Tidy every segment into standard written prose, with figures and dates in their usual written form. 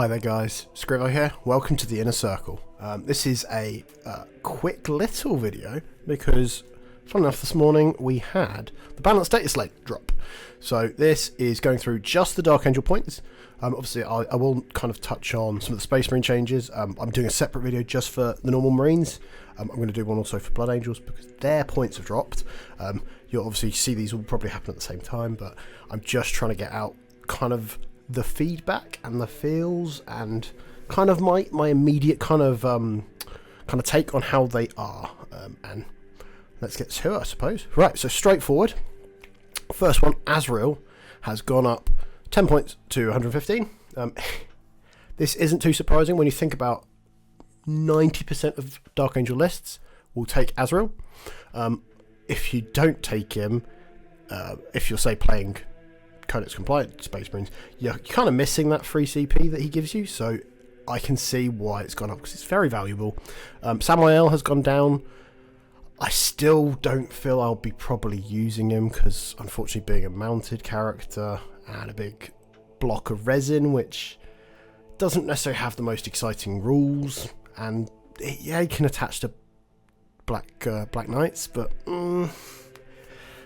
Hi there guys, Scrivo here, welcome to the Inner Circle. This is a quick little video because, fun enough, this morning we had the Balance Dataslate drop. So this is going through just the Dark Angel points. Obviously I will kind of touch on some of the Space Marine changes. I'm doing a separate video just for the normal Marines. I'm going to do one also for Blood Angels because their points have dropped. You'll obviously see these will probably happen at the same time, but I'm just trying to get out kind of the feedback and the feels and kind of my immediate kind of take on how they are, and let's get to it, I suppose. Right, so straightforward. First one, Azrael has gone up 10 points to 115. This isn't too surprising when you think about 90% of Dark Angel lists will take Azrael. If you don't take him, if you're, say, playing Codex compliant Space Marines, you're kind of missing that free CP that he gives you, so I can see why it's gone up because it's very valuable. Samael has gone down. I still don't feel I'll be probably using him because, unfortunately, being a mounted character and a big block of resin, which doesn't necessarily have the most exciting rules, and yeah, he can attach to Black Knights, but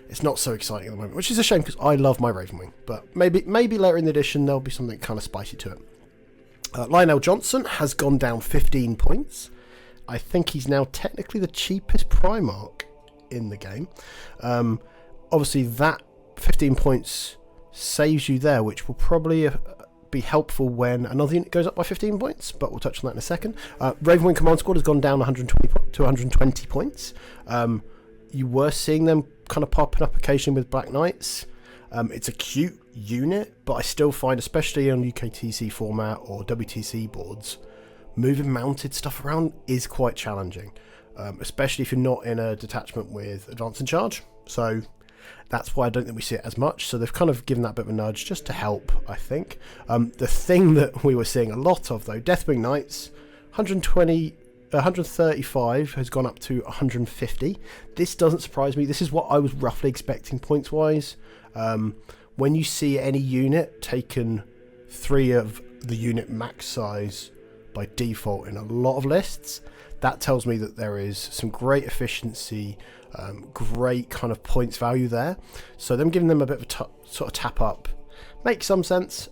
it's not so exciting at the moment, which is a shame because I love my Ravenwing. But maybe later in the edition there'll be something kind of spicy to it. Lionel Johnson has gone down 15 points. I think he's now technically the cheapest Primarch in the game. Obviously that 15 points saves you there, which will probably be helpful when another unit goes up by 15 points, but we'll touch on that in a second. Ravenwing Command Squad has gone down 120 to 120 points. You were seeing them kind of popping up occasionally with Black Knights. It's a cute unit, but I still find, especially on UKTC format or WTC boards, moving mounted stuff around is quite challenging, especially if you're not in a detachment with Advance and Charge. So that's why I don't think we see it as much. So they've kind of given that bit of a nudge just to help, I think. The thing that we were seeing a lot of, though, Deathwing Knights, 135 has gone up to 150. This doesn't surprise me. This is what I was roughly expecting points wise. When you see any unit taken 3 of the unit max size by default in a lot of lists, that tells me that there is some great efficiency, great kind of points value there. So them giving them a bit of a sort of tap up makes some sense.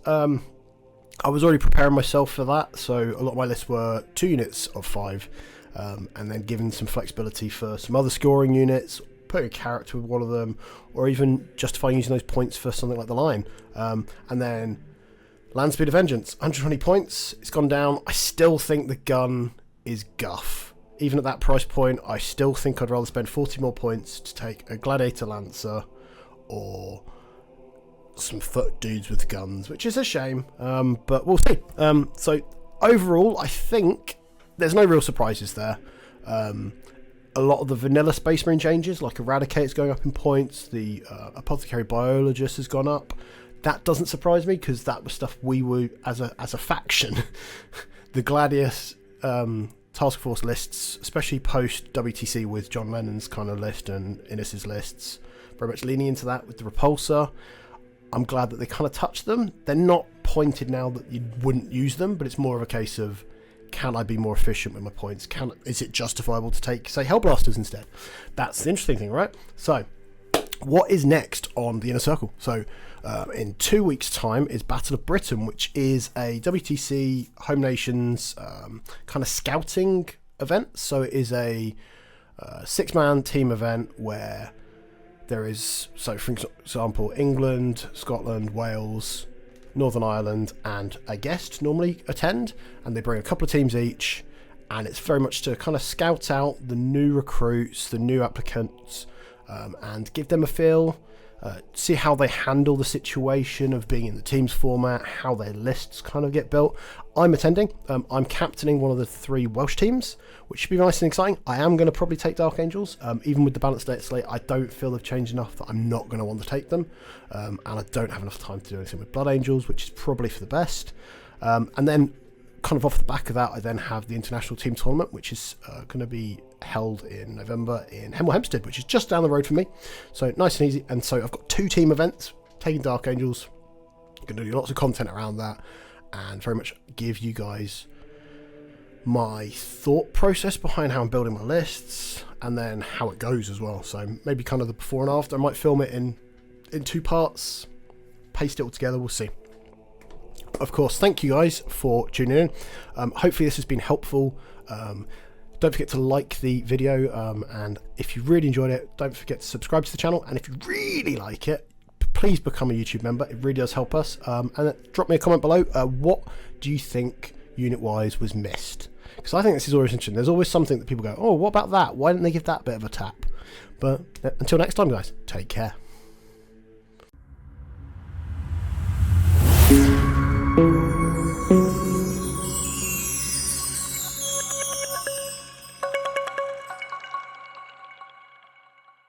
I was already preparing myself for that, so a lot of my lists were 2 units of 5, and then given some flexibility for some other scoring units, putting a character with one of them, or even justifying using those points for something like the Lion. And then Land Speed of Vengeance, 120 points, it's gone down. I still think the gun is guff. Even at that price point, I still think I'd rather spend 40 more points to take a Gladiator Lancer or some foot dudes with guns, which is a shame, but we'll see. So overall, I think there's no real surprises there. A lot of the vanilla Space Marine changes, like Eradicate, is going up in points. The Apothecary Biologist has gone up. That doesn't surprise me because that was stuff we were, as a faction, the Gladius Task Force lists, especially post WTC with John Lennon's kind of list and Innes's lists, very much leaning into that with the Repulsor. I'm glad that they kind of touched them. They're not pointed now that you wouldn't use them, but it's more of a case of, can I be more efficient with my points? Is it justifiable to take, say, Hellblasters instead? That's the interesting thing, right? So, what is next on the Inner Circle? So, in 2 weeks' time is Battle of Britain, which is a WTC Home Nations kind of scouting event. So it is a 6-man team event where there is, so for example, England, Scotland, Wales, Northern Ireland, and a guest normally attend, and they bring a couple of teams each, and it's very much to kind of scout out the new recruits, the new applicants, and give them a feel, see how they handle the situation of being in the teams format, how their lists kind of get built. I'm attending. I'm captaining one of the 3 Welsh teams, which should be nice and exciting. I am going to probably take Dark Angels. Even with the Balance Dataslate, I don't feel they've changed enough that I'm not going to want to take them. And I don't have enough time to do anything with Blood Angels, which is probably for the best. And then kind of off the back of that, I then have the International Team Tournament, which is going to be held in November in Hemel Hempstead, which is just down the road for me. So nice and easy. And so I've got 2 team events, taking Dark Angels. I'm going to do lots of content around that. and very much give you guys my thought process behind how I'm building my lists, and then how it goes as well. So maybe kind of the before and after. I might film it in 2 parts, paste it all together, we'll see. Of course, thank you guys for tuning in. Hopefully this has been helpful. Don't forget to like the video, and if you really enjoyed it, don't forget to subscribe to the channel, and if you really like it, please become a YouTube member. It really does help us. And drop me a comment below. What do you think unit-wise was missed? Because I think this is always interesting. There's always something that people go, oh, what about that? Why didn't they give that bit of a tap? But until next time, guys, take care.